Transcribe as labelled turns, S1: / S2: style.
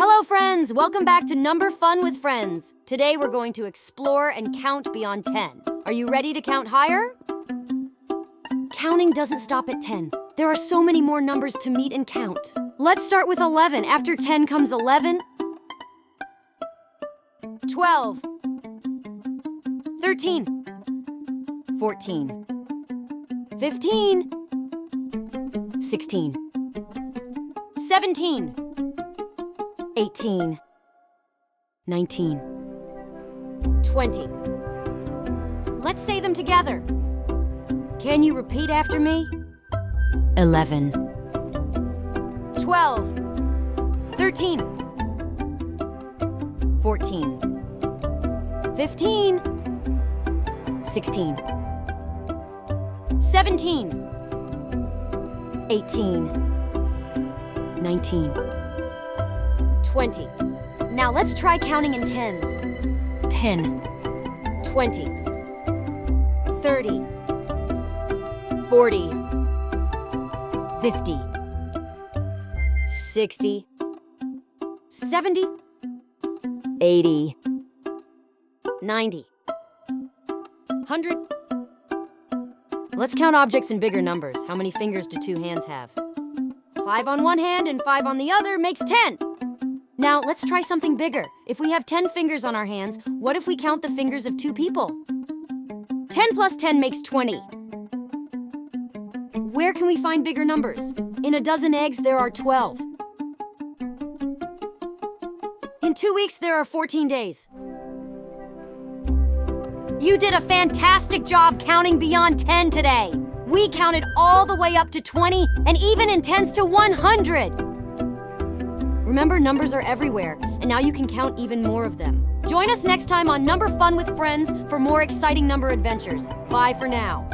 S1: Hello friends, welcome back to Number Fun with Friends. Today we're going to explore and count beyond 10. Are you ready to count higher? Counting doesn't stop at 10. There are so many more numbers to meet and count. Let's start with 11. After 10 comes 11, 12, 13, 14, 15, 16, 17, 18, 19, 20. Let's say them together. Can you repeat after me? 11, 12, 13, 14, 15, 16, 17, 18, 19, 20. Now let's try counting in tens. 10, 20, 30, 40, 50, 60, 70, 80, 90, 100. Let's count objects in bigger numbers. How many fingers do two hands have? 5 on one hand and 5 on the other makes 10. Now, let's try something bigger. If we have 10 fingers on our hands, what if we count the fingers of two people? 10 plus 10 makes 20. Where can we find bigger numbers? In a dozen eggs, there are 12. In 2 weeks, there are 14 days. You did a fantastic job counting beyond 10 today. We counted all the way up to 20 and even in tens to 100. Remember, numbers are everywhere, and now you can count even more of them. Join us next time on Number Fun with Friends for more exciting number adventures. Bye for now.